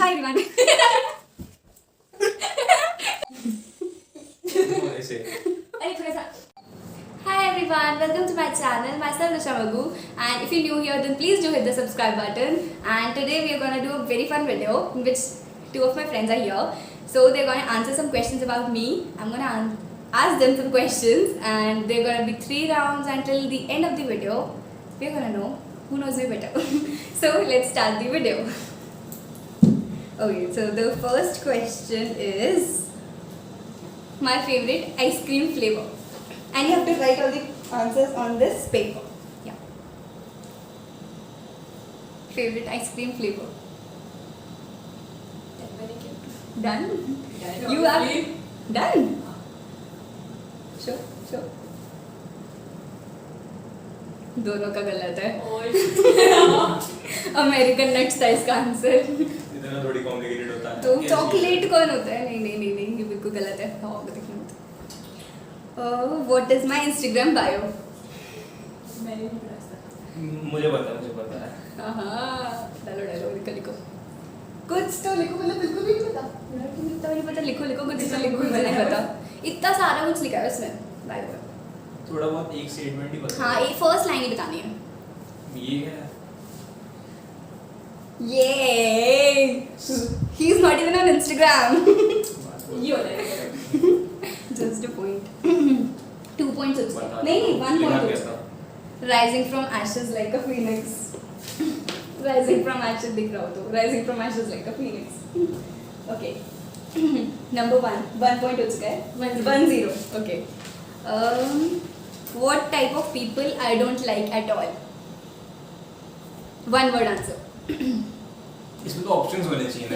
Hi everyone. Hi everyone, welcome to my channel. Myself Nisha Magoo, and if you're new here, then please do hit the subscribe button. And today we are gonna do a very fun video in which two of my friends are here. So they're gonna answer some questions about me. I'm gonna ask them some questions, and they're gonna be 3 rounds until the end of the video. We're gonna know who knows me better. So let's start the video. Okay, so the first question is my favorite ice cream flavor. And you have to write all the answers on this paper. Yeah. Favorite ice cream flavor. Done? You are done? Sure. दोनों का गलत है. American nuts था इसका answer. इतना थोड़ी complicated होता है. तो चॉकलेट कौन होता है? नहीं, ये बिल्कुल गलत है. हाँ, देखना. What is my Instagram bio? मुझे पता है. हाँ, डालो लिखो. कुछ तो लिखो, मतलब बिल्कुल भी नहीं पता. इतना नहीं पता, लिखो कुछ तो लिखो, मुझे नहीं पता. इतना सारा कुछ लिखा है उसमें bio में. थोड़ा बहुत एक स्टेटमेंट ही बता. हाँ, ये फर्स्ट लाइन ही बतानी है. ये क्या है? Yay! He is not even on Instagram. ये हो जाएगा. Just a point. 2 points. नहीं, 1 point. Rising from ashes like a phoenix. Rising from ashes दिख रहा हो तो. Rising from ashes like a phoenix. Okay. Number 1. 1 point हो चुका है. 1-0. Okay. What type of people I don't like at all? 1 word answer. इसमें तो options होने चाहिए ना.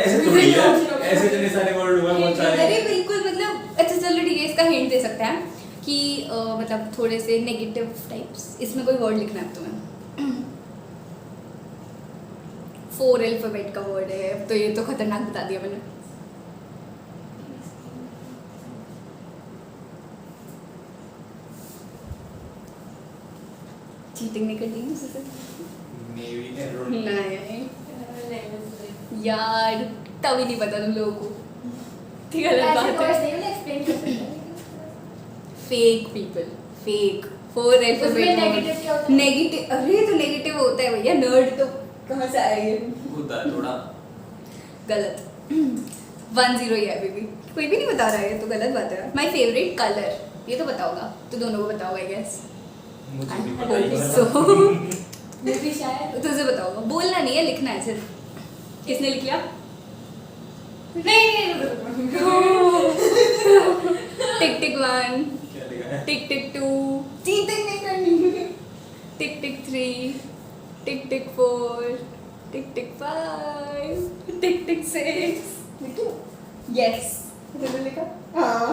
ऐसे थोड़ी है. ऐसे इतने सारे वर्ड हुआ बहुत सारे. अरे बिल्कुल, मतलब अच्छा चलो ठीक है, इसका हिंट दे सकते हैं कि मतलब थोड़े से नेगेटिव टाइप्स. इसमें कोई वर्ड लिखना है तुम्हें. 4 अल्फाबेट का वर्ड है, तो ये तो खतरनाक बता दिया मैंने. चीटिंग नहीं करनी है मुझसे. नहीं यार, तभी नहीं पता तुम लोगों को. ठीक है, गलत बात है. Fake people. Fake 4 alphabet. Negative. अरे तो नेगेटिव होता है भैया. नर्ड तो कहाँ से आएंगे? होता है थोड़ा. गलत. 1-0 ही है अभी भी. कोई भी नहीं बता रहा है, तो गलत बात है. My favourite colour. ये तो बताओगा, तो दोनों को बताओगा आई गेस. मुझे भी I पता ही hope है. so. मुझे शायद तुझे बताओगा. बोलना नहीं है, लिखना है सिर्फ. किसने लिख लिया? नहीं. टिक 1. क्या लिखा है? टिक 2. चीटिंग नहीं करनी. टिक 3. टिक 4. टिक 5. टिक 6. यस. तुमने लिखा? हाँ.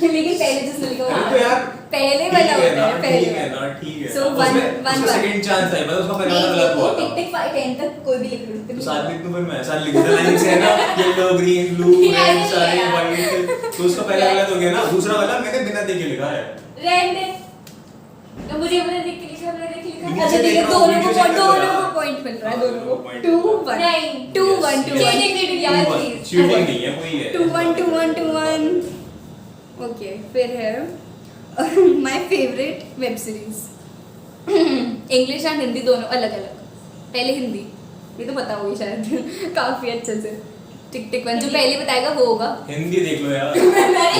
लेकिन पहले जिसने लिखा वो तो यार पहले वाला होता है. पहले वाला. ठीक है. So, उसमें one. सेकंड चांस है. मतलब उसका पहला गलत हुआ था. टिक 5 10 तक कोई भी लिख लो. तो साथ में तो फिर मैं साथ लिख देता. लाइन से है ना, येलो ग्रीन ब्लू रेड सारे वाइट. तो उसका पहला गलत हो गया ना. दूसरा वाला मैंने बिना देखे लिखा है. रेड. तो मुझे अपने देख के लिखा, मैंने देख के लिखा. नीचे अच्छा ठीक है, देख रहा हूँ, दोनों वीडियो को चेक कर रहा पॉइंट मिल रहा है. हाँ, दोनों को point 2-1. नहीं 2-1. चीटिंग यार प्लीज. चीटिंग नहीं है कोई है. 2-1. ओके, फिर है my favourite web series. English and Hindi दोनों अलग अलग. पहले हिंदी. ये तो पता होगी शायद. काफी अच्छे से. टिक 1 जो पहले बताएगा वो होगा. हिंदी देख लो यार.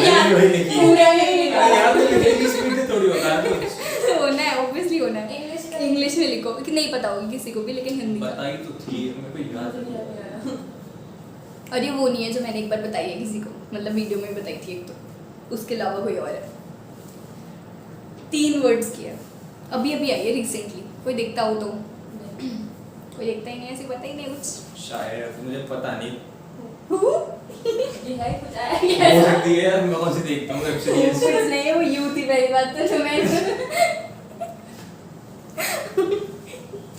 यार वही लिखी है. पूरा नहीं लिखा. यार तो हिंदी स्पीड से थोड़ी होता है. होना है, ऑब्वियसली होना है. इंग्लिश में लिखो कि नहीं पता होगी किसी को भी, लेकिन हिंदी का. बताई तो थी मेरे को याद नहीं. और ये वो नहीं है जो मैंने एक बार बताई है किसी को, मतलब वीडियो में बताई थी एक तो. उसके अलावा कोई और है. 3 वर्ड्स की है. अभी आई है रिसेंटली. कोई देखता हो तो. कोई देखता ही नहीं, ऐसे पता ही नहीं कुछ. शायद मुझे पता नहीं. ये है कुछ आया. हो सकती है यार. मैं कौन सी देखता हूँ वेब सीरीज. कुछ नहीं, वो यू थी पहली बात तो मैं.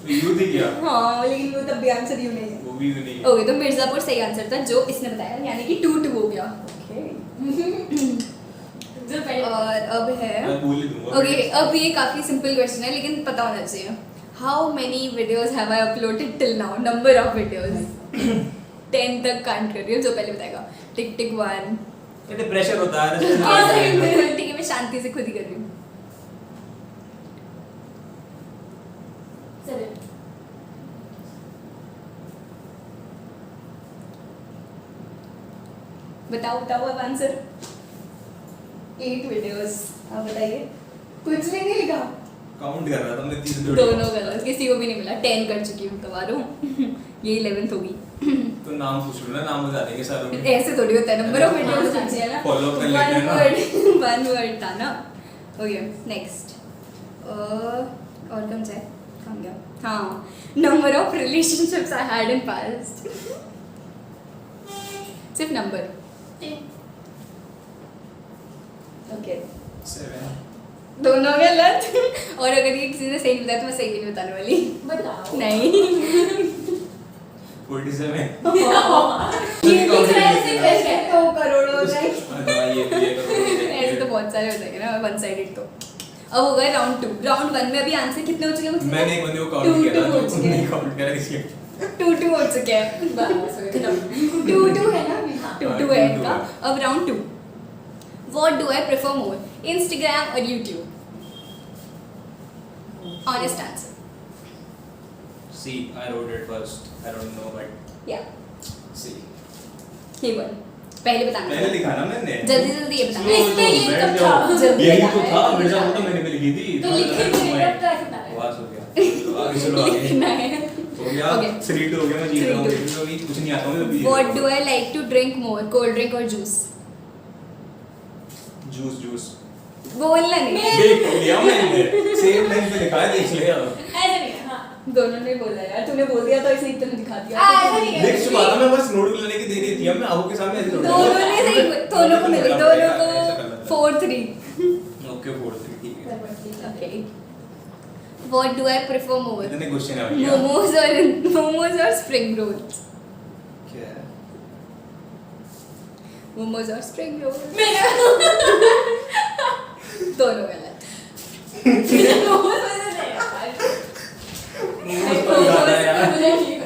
यू थी क्या? हाँ, लेकिन वो तब भी आंसर यू नहीं है. वो भी नहीं है. ओके, तो मिर्जापुर सही आंसर था जो इसने बताया, यानी कि 2-2 हो गया. और अब है. मैं भूल ही दूंगा. ओके, अब ये काफी सिंपल क्वेश्चन है लेकिन पता होना चाहिए. How many videos have I uploaded till now? Number of videos. तक काउंट कर रही हूँ, जो पहले बताएगा। टिक टिक 1। कहते प्रेशर होता है ठीक है, मैं शांति से खुद ही कर रही हूँ। 7 बताओ बताओ अब आंसर। 8 वीडियोस। अब बताइए। कुछ भी नहीं लिखा। काउंट कर रहा था मैं 3 दोनों गलत, किसी को भी नहीं मिला। 10 कर चुकी हूँ तुम्हारों। ये 11th होगी। तो नाम पूछ लो ना, नाम बता देंगे सारों के। ऐसे थोड़ी होता है, नंबर ऑफ वीडियोस पूछिए ना। Follow up कर लेते हैं ना। वन वर्ड था ना। Okay next. और कौन सा है? कहाँ गया? हाँ, number of relationships I had in past. सिर्फ नंबर। 10 ओके 7 दोनों गलत। और अगर ये किसी ने सही बताया तो मैं सही भी नहीं बताने वाली। बताओ। नहीं। 47 ये दिख रहा है सिर्फ ऐसे। तो करोड़ों हो जाए। ये ऐसे तो बहुत सारे हो जाएंगे ना, वन साइडेड तो। अब हो गए राउंड 2। राउंड 1 में अभी आंसर कितने हो चुके हैं? मैंने एक बंदे को काउंट किया था, हो तो चुके नहीं हैं। काउंट करा इसलिए। 2 हो चुके हैं। बस हो गया। 2 है ना? हाँ। 2 है इनका। अब round 2। What do I prefer more, Instagram or YouTube? Honest answer. See, I wrote it first. I don't know, but Yeah. see. ये बोल। पहले बताना। पहले लिखा ना मैंने। जल्दी जल्दी ये बताना। इसमें ये बैठ कब जाओ। था? जल्दी यही बताना तो है। था, मिर्जा को तो मैंने भी लिखी थी। तो लिखे थे तब तो ऐसे था। बस हो गया। तो आगे चलो आगे। लिखना है। हो गया। Okay. 3-2 हो गया, मैं जीत रहा हूँ। 3-2. अभी कुछ नहीं आता मुझे। What do I like to drink more, cold drink or juice? Juice. बोलना नहीं। देख लिया मैंने। सेम लाइन पे लिखा है, देख लिया। ऐसे नहीं है, हाँ। दोनों ने बोला यार, तूने बोल दिया तो इसने इतना दिखा दिया। ऐसा नहीं है। देख चुका था मैं, बस नोट लेने की दे रही थी। अब मैं आंखों के सामने ऐसे थोड़ी- दोनों ने सही, दोनों को मिली, दोनों को 4-3। ओके 4-3 ठीक है। Okay. What do I prefer more, इतने क्वेश्चन आ गया। momos or spring rolls? क्या है? Momos or spring rolls? मेरा दोनों गलत। मोमोज वजह से यार।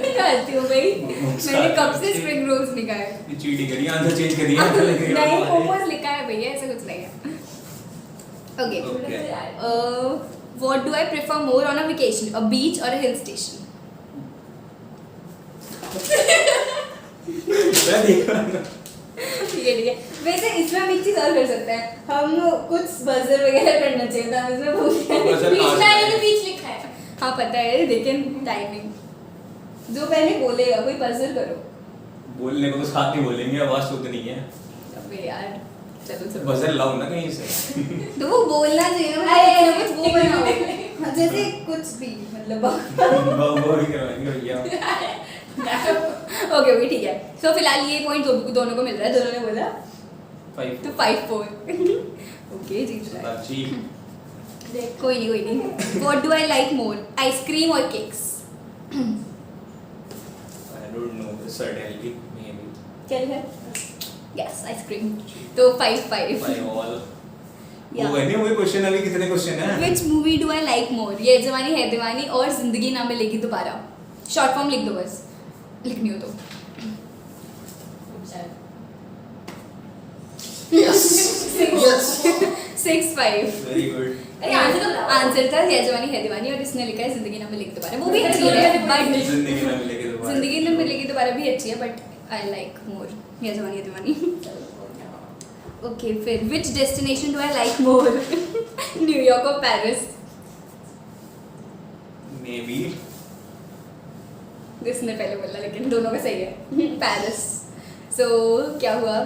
निकालती हूँ भाई। Momos मैंने कब से खाते हैं। स्प्रिंग रोल्स लिखा है? ये चीटिंग करी, आंसर चेंज करी है। आंसर लिख रही है नहीं, हमारे। मोमोज लिखा है भैया, ऐसा कुछ नहीं है। Okay. Okay. What do I prefer more on a vacation, a beach or a hill station? मैं देख रहा था। ठीक है। वैसे इसमें हम एक चीज और कर सकते हैं, हम कुछ बजर वगैरह करना चाहिए था, हम इसमें भूल गए। बजर बीच कहाँ लाइन से के बीच लिखा है। हाँ पता है, लेकिन टाइमिंग जो पहले बोलेगा कोई बजर करो। बोलने को तो साथ ही बोलेंगे, आवाज तो उतनी है। अबे यार चलो चलो। बजर लाओ ना कहीं से। तो वो बोलना चाहिए ना, अरे, कुछ वो बनाओ। हाँ, जैसे कुछ भी मतलब। वो भी करवाएंगे भैया। ओके ओके ठीक है। सो फिलहाल ये पॉइंट दोनों को मिल रहा है, दोनों ने बोला 5 तो 5-4। ओके जीत रहा है। जी। कोई नहीं। What do I like more, ice cream और cakes? I don't know, certainly maybe. क्या है? Yes ice cream. तो 5-5। By all. Yeah. वो है नहीं, वही क्वेश्चन अभी कितने क्वेश्चन हैं? Which movie do I like more, ये जवानी है दीवानी और जिंदगी ना मिलेगी दोबारा? शॉर्ट फॉर्म लिख दो बस, लिखनी हो तो। Yes. 6-5। Very good. अरे आंसर तो बताओ। आंसर था ये जवानी है दीवानी और इसने लिखा है जिंदगी ना मिलेगी दोबारा। वो भी अच्छी है बट जिंदगी ना मिलेगी दोबारा। जिंदगी ना मिलेगी दोबारा भी अच्छी है बट आई लाइक मोर ये जवानी है दीवानी। ओके फिर which destination do I like more, New York और पेरिस? Maybe. जिसने पहले बोला लेकिन दोनों का सही है, पेरिस। सो क्या हुआ?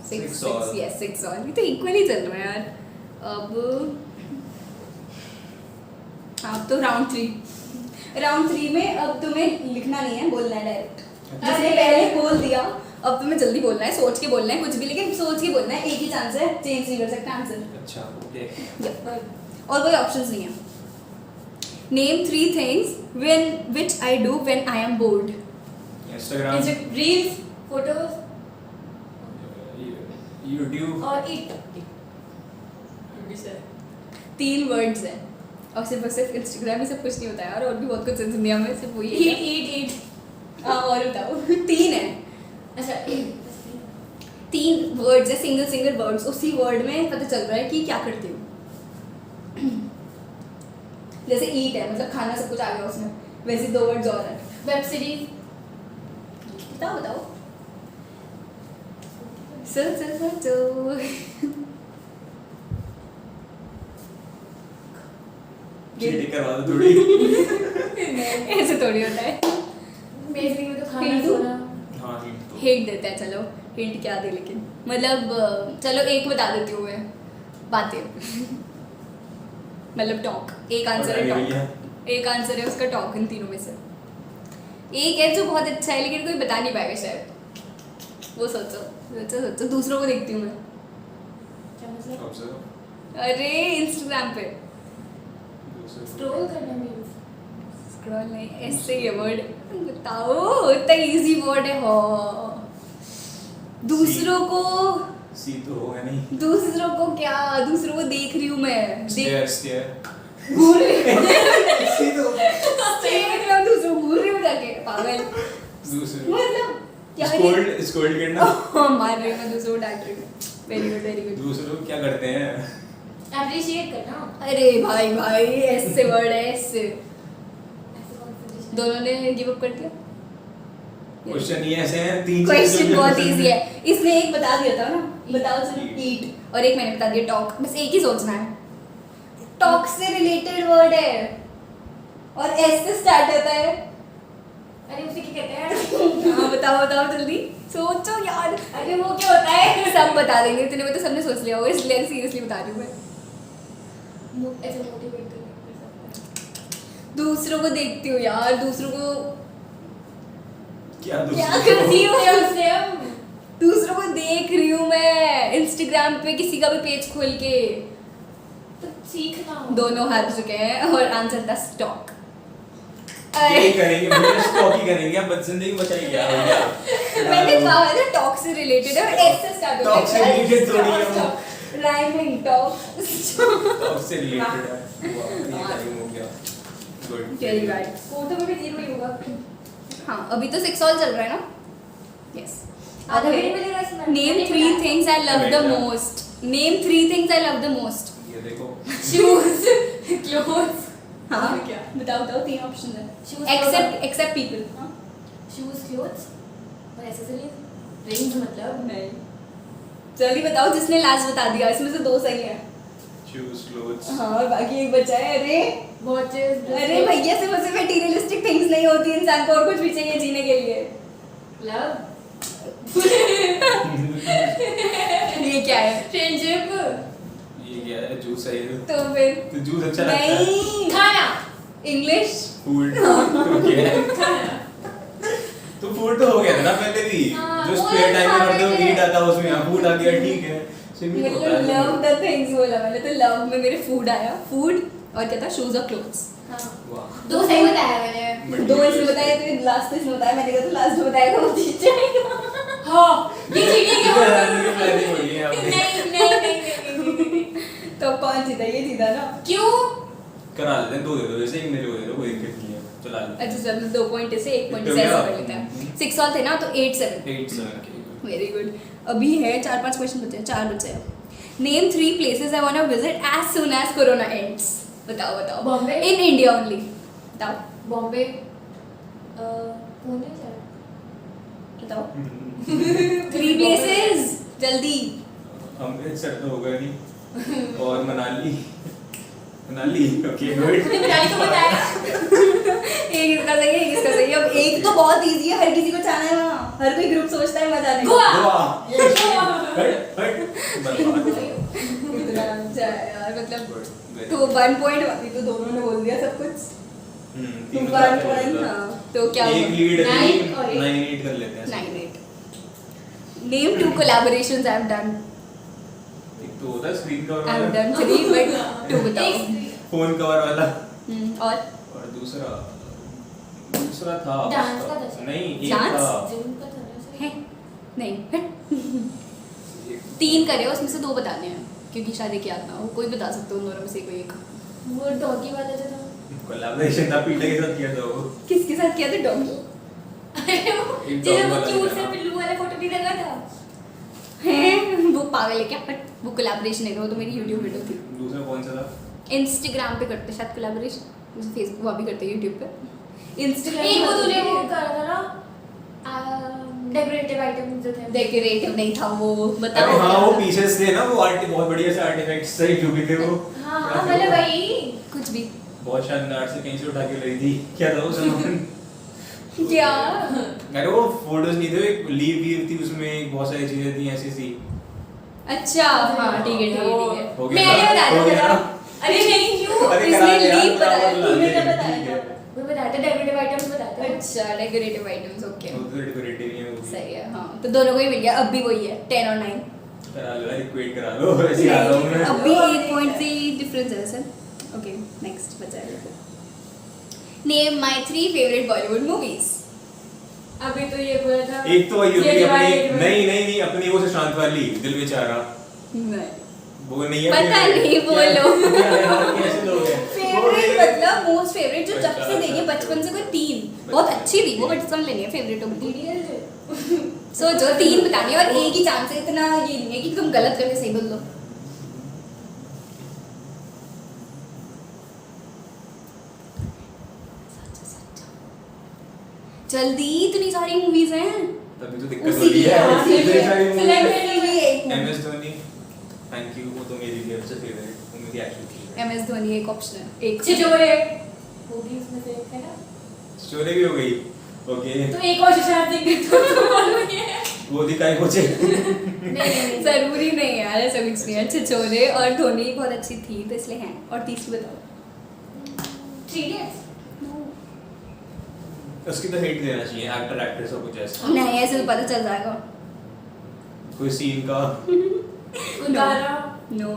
6 all. Yes 6 all. ये तो इक्वली चल रहा है यार। अब हाँ तो राउंड 3 में अब तुम्हें लिखना नहीं है, बोलना है डायरेक्ट। जिसने पहले बोल दिया अब तुम्हें जल्दी बोलना है, सोच के बोलना है कुछ भी, लेकिन सोच के बोलना है, एक ही चांस है, चेंज नहीं कर सकते आंसर। अच्छा ओके। और कोई ऑप्शंस नहीं है। Name 3 things which I do when I am bored. Instagram. Reels, photos YouTube. और ईट। 3 वर्ड्स हैं और सिर्फ इंस्टाग्राम में सब कुछ नहीं होता है यार, और भी बहुत कुछ है दुनिया में, सिर्फ वही ईट ईट ईट। हाँ और बताओ 3 है। अच्छा एक 3 वर्ड्स है, सिंगल वर्ड्स, उसी वर्ड में पता चल रहा है कि क्या करते हो। जैसे ईट है मतलब खाना सब कुछ आ गया उसमें, वैसे 2 वर्ड्स और है। Web series. बताओ सोचो चीटिंग करवा दो थोड़ी। ऐसे थोड़ी होता है। बेसिकली में तो खाना हिंदू? सोना। हाँ हिंट तो हिंट देते हैं, चलो हिंट क्या दे लेकिन मतलब चलो एक बता देती हूँ मैं, बातें मतलब टॉक। एक आंसर है पता नहीं टॉक, एक आंसर है उसका टॉक इन तीनों में से। एक है जो बहुत अच्छा है लेकिन कोई बता नहीं पाएगा शायद, वो सोचो सोचो सोचो। दूसरों को देखती हूँ मैं। क्या मतलब? ऑब्जर्व अरे इंस्टाग्राम पे स्क्रॉल करना मींस। स्क्रॉल नहीं, ऐसे ही है वर्ड। बताओ इतना इजी वर्ड है। हो दूसरों को, सी तो होगा नहीं। दूसरों को क्या, दूसरों को देख रही हूँ मैं, स्टेयर घूर रही हूँ। सी तो मतलब दूसरों को घूर रही हूँ जाके, पागल। दूसरे मतलब क्या स्कोल्ड करना। मार रही हूँ मैं, दूसरों को डांट रही हूँ। Very good very good. दूसरे लोग क्या करते हैं? अप्रिशिएट करना। अरे भाई भाई ऐसे वर्ड है ऐसे। ऐसे कॉन्फिडेंस। दोनों ने गिव अप कर दिया। क्वेश्चन ही ऐसे हैं, 3 क्वेश्चन बहुत इजी है। इसने एक बता दिया था ना, बताओ चलो। Eat. ईट, और एक मैंने बता दिया टॉक। बस एक ही सोचना है। टॉक से रिलेटेड वर्ड है और एस से स्टार्ट होता है। अरे उसे क्या कहते हैं? हाँ बताओ बताओ जल्दी सोचो यार। अरे वो क्या होता है? सब बता देंगे, इतने में तो सबने सोच लिया होगा, इसलिए सीरियसली बता रही हूँ मैं। ऐसे मोटिवेट करना। दूसरों को देखती हूँ यार, दूसरों को क्या क्या दूसरे करती हूँ? सेम। दूसरों को देख रही हूँ मैं इंस्टाग्राम पे, किसी का भी पेज खोल के। तो सीखना। दोनों हार चुके हैं और आंसर था स्टॉक। यही करेंगे, भैया स्टॉक ही करेंगे। अब जिंदगी बचाई क्या भैया? मैंने कहा है ना टॉक से रिलेटेड है और एस से स्टार्ट होता है। टॉक से related थोड़ी है वो। Rhyming talk. टॉक से रिलेटेड है। वाह, ये टाइम हो गया। गुड। Very right. फोटो में भी 0 ही होगा। हाँ अभी तो 6 ऑल चल रहा है ना। यस। आधा भी नहीं मिलेगा इसमें। Name 3 things I love the most. Name 3 things I love the most. ये देखो। Shoes, clothes. हाँ और क्या? बताओ बताओ, 3 ऑप्शन है। Shoes, except people. Shoes, clothes और एक्सेसरीज। रिंग्स मतलब नहीं, जल्दी बताओ। जिसने लास्ट बता दिया इसमें से 2 सही है। Shoes, clothes. हाँ और बाकी एक बचा है। अरे वॉचेस। अरे भैया से मुझसे मटेरियलिस्टिक थिंग्स नहीं होती, इंसान को और कुछ भी चाहिए जीने के लिए। लव। ये क्या है? फ्रेंडशिप। ये क्या है? जूस है ये। तो फिर तो जूस अच्छा लगता है। नहीं, खाना। इंग्लिश। Food okay. खाना। तो फूड तो हो गया था ना पहले भी। हाँ, जो वो स्पेयर टाइम में करते हो खाने ईट आता है उसमें, यहाँ फूड आ गया, ठीक है। स्विमिंग होता मतलब है। लव द थिंग्स बोला मैंने, तो लव में मेरे फूड आया, फूड और क्या था, शूज और क्लोथ्स। हाँ। वाह। 2 सही बताया मैंने। 2 इसने बताया तो लास्ट इसने बताया, मैंने कहा तो लास्ट जो बताएगा वो जीत जाएगा। हाँ, ये चीटिंग है। ये प्लानिंग हो रही है आपने। नहीं। तो कौन जीता? ये जीता ना। क्यों? करा लेते हैं, 2 दे दो, जैसे एक मेरे को दे दो, कोई दिक्कत नहीं है, चला लेते अच्छा चलो 2 पॉइंट से 1 पॉइंट तो से ऐसा क्या? कर लेते हैं। 6 ऑल थे ना तो 8-7। हैं। 8 7 वेरी गुड। अभी है 4-5 क्वेश्चन बचे हैं, 4 बचे हैं। Name 3 places I want to visit as soon as corona ends. बताओ बताओ। बॉम्बे? In India only. बताओ बॉम्बे। पुणे शायद। बताओ 3 प्लेसेस जल्दी। अमृतसर तो होगा नहीं, और मनाली ओके गुड। तूने मनाली को बताया? एक इसका सही है, एक इसका सही है। अब एक तो बहुत इजी है, हर किसी को जाना है वहाँ, हर कोई ग्रुप सोचता है वहाँ जाने का। गोवा। बर्बाद। इतना अच्छा है यार, मतलब Good. तो 1 पॉइंट वाली तो दोनों ने बोल दिया सब कुछ। तो तीनों 1 का पॉइंट। होगा। हाँ तो क्या एक हुआ? लीड 9 और 8। 9 8 कर लेते हैं। 9-8। Name 2 collaborations I have done. एक तो होता है स्क्रीन कवर आई हैव वाला, डन 3 बट 2 बताओ। फोन कवर वाला, और और दूसरा था डांस का था। नहीं, एक डांस? था जिम का था ना है नहीं एक 3 करे उसमें से 2 बताने हैं क्योंकि शायद एक याद ना हो, कोई बता सकते हो उन दोनों में से कोई एक। वो डॉगी वाला जो था। कोलैबोरेशन था, पीटे के साथ किया था वो। किसके साथ किया था? डॉगी। एक जैसे dog वो वाला क्यूट दिखा सा ना। पिल्लू वाला फोटो भी लगा था। हैं वो पागल है क्या? बट वो कोलैबोरेशन है, वो तो मेरी यूट्यूब वीडियो थी। दूसरा कौन सा था? इंस्टाग्राम पे करते शायद कोलैबोरेशन, जैसे फेसबुक वहाँ भी करते हैं यूट्यूब पे। इंस्टाग्राम एक वो तूने वो करा था ना, डेकोरेटिव आइटम जो थे। डेकोरेटिव नहीं था वो, बताओ अरे हाँ क्या वो था? पीसेस थे ना, वो आर्ट बहुत बढ़िया से आर्टिफैक्ट्स सही जो भी थे वो। हाँ क्या थे मतलब वो? वही। कुछ भी बहुत शानदार से कहीं से उठा के लाई थी। क्या था वो सामान? क्या? अरे वो फोटोज नहीं थे, एक लीव वीव थी उसमें, बहुत सारी चीजें थी ऐसी सी। अच्छा हाँ ठीक है ठीक है ठीक है। हो गया मैंने ना? बताया हो गया था। ना? अरे नहीं क्यों? अरे इसने करा दिया, leave बताया, बोला, तूने क्या ठीक बताया है। था? मैं बताया था डेकोरेटिव आइटम्स बताया था। अच्छा डेकोरेटिव आइटम्स ओके वो तो डेकोरेटिव ही है वो भी। सही है। हाँ तो दोनों को ही मिल गया, अब भी वही है 10 और 9। करा लो यार, इक्वेट करा लो, ऐसे आ रहा हूँ मैं। अब भी 1 पॉइंट से डिफरेंस है सर। ओके नेक्स्ट बचा है देखो। Name my 3 favourite Bollywood movies. अभी तो ये बोला था। एक तो वही ये होगी दीवार, अपनी, ये दीवार। नहीं अपनी वो सुशांत वाली दिल बेचारा, नहीं वो नहीं है। पता favorite? नहीं, बोलो। क्या यार, कैसे लोग हैं? फेवरेट मतलब मोस्ट फेवरेट जो जब अच्छा, से देखी अच्छा, बचपन से कोई 3 बचपन बहुत से अच्छी थी वो, तीन। बट समझ लेनी है फेवरेट होगी। डीडीएल सो जो 3 बतानी है और एक ही चांस है, इतना ये नहीं है कि तुम गलत करके सही बोल दो। जल्दी, इतनी सारी मूवीज हैं। तभी तो दिक्कत हो उसी रही के है। हाथ में इतनी सारी select movies। करनी है। MS धोनी, थैंक यू, वो तो मेरी भी सबसे फेवरेट, वो मेरी एक्चुअल थी। MS धोनी एक ऑप्शन है, एक छिछोरे वो भी उसमें से एक है ना। स्टोरी भी हो गई। ओके, तो एक और सुशांत सिंह तो मालूम ही है। वो दिखाई पहुंचे। नहीं जरूरी नहीं है यार, ऐसा कुछ नहीं है। छिछोरे और धोनी बहुत अच्छी थी तो इसलिए हैं। और तीसरी बताओ। 3 इडियट्स। उसकी तो हिट देना चाहिए, एक्टर एक्ट्रेस और कुछ ऐसा, नहीं ऐसे तो पता चल जाएगा। कोई सीन का। उतारा। नो।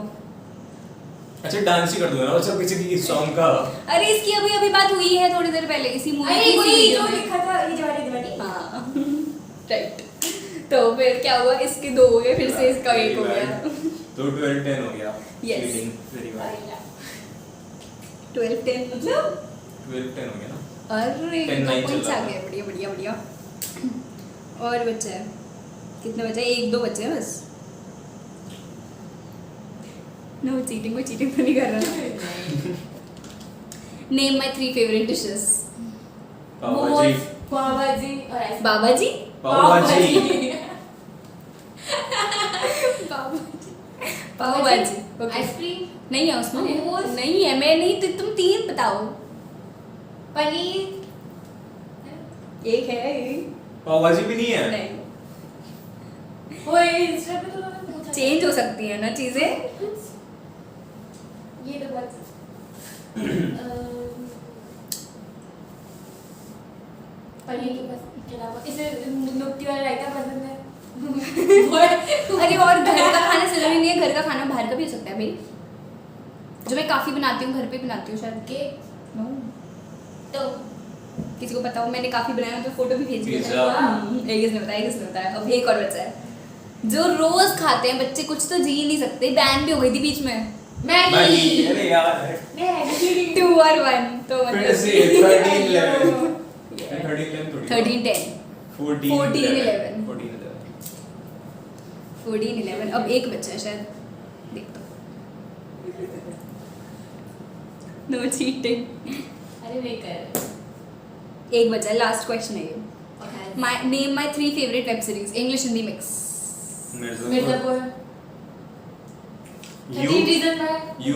अच्छा डांस ही कर दो ना, अच्छा किसी की सॉन्ग का। अरे इसकी अभी अभी बात हुई है थोड़ी देर पहले इसी मूवी अरे की, इसी वही वीडियो जो में। लिखा था ये जवानी हाँ राइट। तो फिर क्या हुआ, इसके 2 हो गए, फिर से इसका 1 हो गया। तो 12-10 हो गया। Yes. Cheating, very bad। 12-10 मतलब 12-10 हो गया ना। अरे 10-9 पॉइंट्स चल आ रहा गए, बढ़िया बढ़िया बढ़िया। और बच्चे हैं कितने बचे? 1-2 बचे हैं बस। नो चीटिंग, कोई चीटिंग तो नहीं कर रहा ना। Name my 3 favourite dishes. Pav bhaji. Pav भाजी और आइसक्रीम। बाबा जी। पाव भाजी। पाव भाजी ओके। आइसक्रीम। नहीं है उसमें, मोमोज। नहीं है, मैं नहीं तो तुम 3 बताओ। पनीर। एक है पाव भाजी भी नहीं है। नहीं, ओए इंस्टा पे तो मैंने पूछा। चेंज हो सकती है ना चीजें। ये तो बात। पनीर के अलावा इसे नुक्ती वाला रायता पसंद है। अरे और घर का खाना जरूरी नहीं है, घर का खाना बाहर का भी हो सकता है भाई। जो मैं काफी बनाती हूँ, घर पे बनाती हूँ शायद। केक। No. तो किसी को पता हो मैंने काफी बनाया तो फोटो भी भेज दिया पिज़्ज़ा। था। एक किसने बताया, किसने बताया। अब एक और बचा है जो रोज खाते हैं बच्चे, कुछ तो जी नहीं सकते। बैन भी हो गई थी बीच में। Maggi, Maggi. अरे यार। मैगी। 2 और 1 तो फिर से 13-11 13-11 थोड़ी। 13-10 14-11 14-11 14-11 14-11 अब एक बचा है शायद, देख तो। No cheating. अरे नहीं कर। एक बचा है, लास्ट क्वेश्चन है ये। My name my 3 favourite web series, English Hindi mix. Mirzapur. You 13 reason है। यू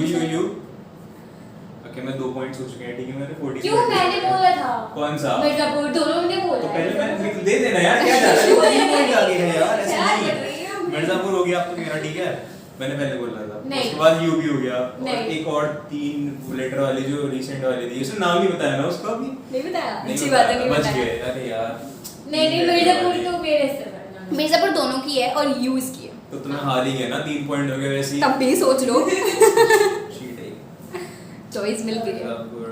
ओके मैं 2 पॉइंट्स हो चुके हैं, ठीक है। मैंने 14 क्यों मैंने बोला था? कौन सा? मिर्जापुर दोनों ने बोला तो है। पहले मैंने दे देना यार, क्या जा रहा है? 3 पॉइंट आ गए हैं यार, ऐसे क्या नहीं कर रही हो? मिर्जापुर हो गया अब तो मेरा, ठीक है। मैंने पहले बोला था, नहीं। उसके बाद यू भी हो गया, और नहीं। एक और 3 लेटर वाली जो रिसेंट वाली थी, उसने नाम नहीं बताया ना उसका अभी। नहीं बताया, नहीं अच्छी बताया, बात है, नहीं बच बताया। गए। अरे यार नहीं मिर्जापुर तो मेरे से बनना। मिर्जापुर दोनों की है और यू इसकी है। तो तुम्हें हार ही गए ना, 3 पॉइंट हो गए वैसे ही। तब भी सोच लो। शीट है। चॉइस मिल गई है। मिर्जापुर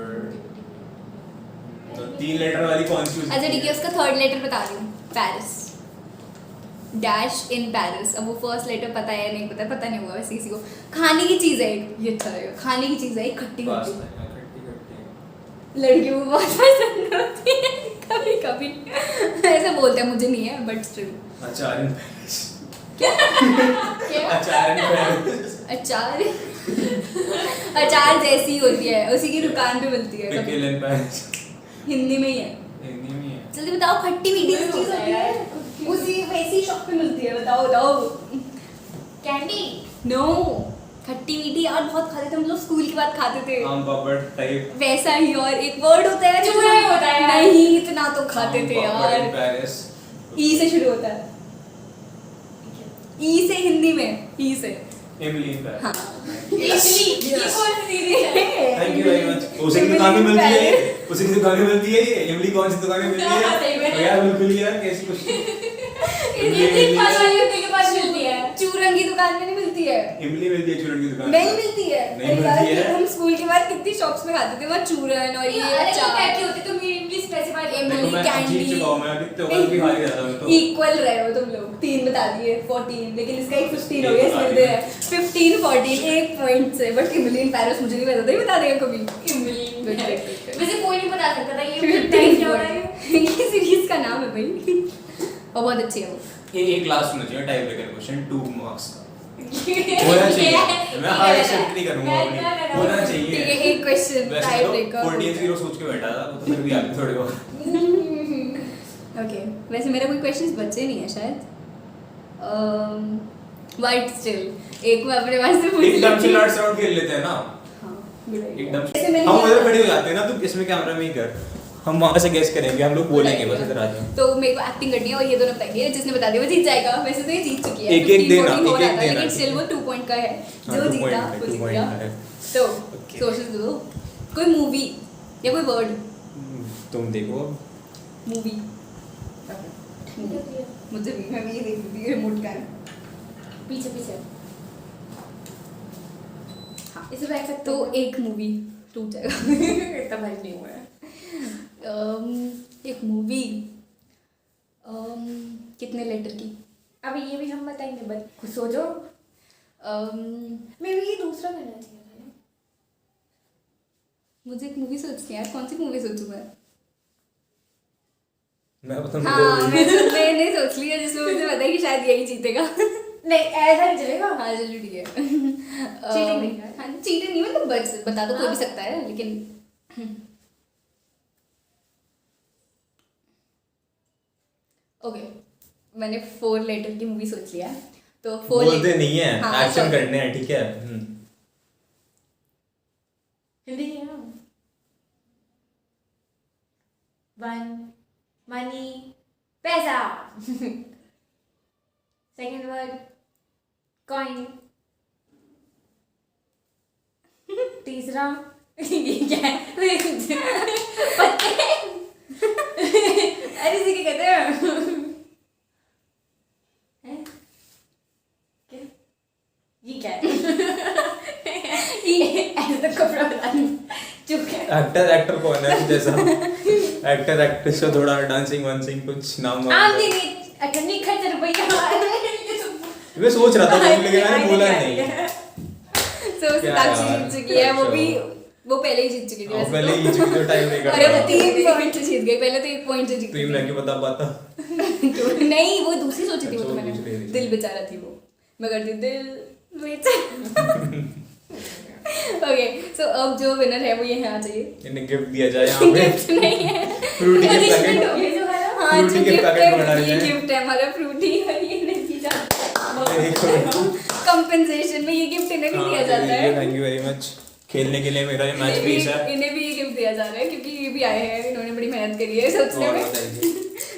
तो 3 लेटर वाली कौन सी? अच्छा ठीक है, उसका 3rd लेटर बता रही हूँ, पेरिस। Dash in Paris. अब वो फर्स्ट लेटर पता है या नहीं पता है, पता नहीं होगा वैसे किसी को। खाने की चीज है एक, ये अच्छा रहेगा। खाने की चीज है एक, खट्टी पास्ता खट्टी, है, खट्टी खट्टी। लड़कियों को बहुत पसंद होती है। कभी कभी ऐसा बोलते हैं, मुझे नहीं है बट स्टिल। अचार इन पेरिस। क्या? अचार इन पेरिस। अचार अचार जैसी होती है, उसी की दुकान पे मिलती है कभी। Pickle in Paris. हिंदी में ही है। हिंदी में है। जल्दी बताओ, खट्टी मीठी सी चीज होती है, उसी वैसी शॉप पे मिलती है। बताओ बताओ। कैंडी। नो, खट्टी मीठी और बहुत खाते थे हम लोग, स्कूल के बाद खाते थे। आम पापड़ टाइप। वैसा ही, और एक वर्ड होता है चूड़ा ही होता है यार। नहीं, इतना तो खाते थे आम पापड़ इन यार। पेरिस। ई से शुरू होता है, ई से, हिंदी में ई से। इमली इन पेरिस। हाँ। इमली, ये कौन सी चीज़ है? Thank you very much. उसी की दुकान में मिलती है ये, उसी की दुकान में मिलती है ये। इमली कौन सी दुकान में मिलती हाँ, सही में। है? यार बिल्कुल यार, कैसी कुछ। इमली पास वाली होती है, के पास मिलती है। चूरन की दुकान में नहीं मिलती है। इमली मिलती है चूरन की दुकान में। नहीं मिलती है। नहीं अरे यार, मिलती है। हम स्कूल के बाद कितनी शॉप्स में खाते थे वहाँ चूरन और ये अरे वो अचार। कैसी होती है, तुम इमली स्पेसिफाई देखो इमली, मैं कैंडी। जीत चुका हूं, मैं अभी तो कल भी खा ही रहा था मैं तो। इक्वल रहे हो तुम लोग, 3 बता दिए, 14, लेकिन इसका एक 15 हो गया, इसमें दे 15 14 एक पॉइंट से। बट इमली इन पेरिस मुझे नहीं पता था, ये बता देगा कभी। इमली। Good, good, good. वैसे कोई नहीं बता सकता था ये टाइम क्या हो रहा है। ये सीरीज का नाम है भाई, और बहुत अच्छी है वो। ये एक लास्ट होना चाहिए टाइप ब्रेकर क्वेश्चन 2 मार्क्स का। होना होना चाहिए। मैं हार एक्सेप्ट नहीं करूंगा अपनी। होना ठीक चाहिए। है, एक क्वेश्चन वैसे टाइप तो ब्रेकर। 14-0 सोच के बैठा था, वो तो फिर भी आगे थोड़े बहुत। ओके, वैसे मेरा कोई क्वेश्चंस बचे नहीं है शायद, बट स्टिल एक मैं अपने पास से पूछ एकदम से लेती हूँ। लास्ट राउंड खेल लेते हैं ना। हाँ, good idea। एकदम वैसे से मैंने हम किया उधर था। खड़े हो जाते हैं ना, तो इसमें कैमरा में ही कर, हम वहां से गेस करेंगे, हम लोग बोलेंगे बस इधर आ जाओ। तो मेरे को एक्टिंग करनी है और ये दोनों बताएंगे, जिसने बता दिया वो जीत जाएगा। वैसे तो ये जीत चुकी है, एक-एक 15, देना, 14 हो रहा एक-एक था, देना, लेकिन ठीक स्टिल है। वो 2 पॉइंट का है, हाँ, जो 2 जीता point है, वो 2 जीत point गया। है। तो Okay. सोचो दो, कोई मूवी या कोई वर्ड। तुम देखो अब। मूवी, मुझे भी, मैं भी ये देख रही थी, रिमोट का है। पीछे पीछे। हाँ, इसे बैठ सकते तो हो। एक मूवी टूट जाएगा। इतना भारी नहीं हुआ है। एक मूवी कितने लेटर की? अभी ये भी हम बताएंगे, बट खुद सोचो। मे भी ये दूसरा करना चाहिए था ना। मुझे एक मूवी सोचनी है यार, कौन सी मूवी सोचूं मैं? मैं बताऊं हाँ, मैंने सोच लिया, जिसमें मुझे पता है कि शायद यही जीतेगा। नहीं, ऐसा नहीं चलेगा। हाँ चलो ठीक है। Cheating नहीं है। हाँ, चीटिंग नहीं, मतलब बता तो कोई भी सकता है, लेकिन ओके, मैंने 4 लेटर की मूवी सोच लिया है, तो 4 बोलते नहीं है, हाँ, एक्शन sorry। करने हैं, ठीक है। हिंदी है ना। 1 मनी, पैसा। Second word coin. तीसरा ये क्या है? पत्ते। अरे इसे क्या कहते हैं? हैं? क्या? ये क्या है? ये ऐसे तो कपड़ा बता नहीं। चुप है। एक्टर कौन है जैसा? एक्टर एक्ट्रेस का थोड़ा डांसिंग वांसिंग कुछ नाम आम दी नहीं, अच्छा नहीं खर्च रुपया। मैं सोच रहा था बोलने के, मैंने बोला नहीं। तो क्या साक्षी यार, जीत चुकी है, अच्छा। वो पहले ही जीत चुकी थी हाँ, वैसे पहले तो। ही चुकी तो टाइम नहीं अरे वो करता। 3 पॉइंट से जीत गई, पहले तो 1 पॉइंट से जीत तो ये मैं क्यों बता पाता? नहीं, वो दूसरी सोची थी, वो अच्छा, तो वो मैंने दूसरी थी। दिल बेचारा थी वो, मैं करती दिल बेचारा। ओके, सो अब जो विनर है वो यहाँ चाहिए। इन्हें गिफ्ट दिया जाए यहाँ पे। गिफ्ट नहीं है, फ्रूटी के Punishment पैकेट। हो गया जो है ना। हाँ, फ्रूटी जो के गिफ्ट पैकेट है मंगाए ये जाएं। गिफ्ट है हमारा, फ्रूटी, और ये नहीं दिया देखो। कंपेंसेशन में ये गिफ्ट इन्हें भी दिया जाता है। Thank you very much. खेलने के लिए मेरा ये मैच पीस है। इन्हें भी ये गिफ्ट दिया जा रहा है, क्योंकि ये भी आए हैं, इन्होंने बड़ी मेहनत करी है सोचने और में। बताइए।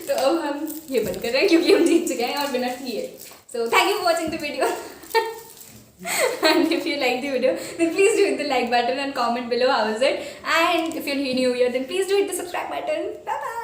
तो अब हम ये बंद कर रहे हैं, क्योंकि हम जीत चुके हैं और विनर थी है। So thank you for watching the video. And if you like the video, then please do hit the like button and comment below how is it. And if you're new here, then please do hit the subscribe button. Bye bye.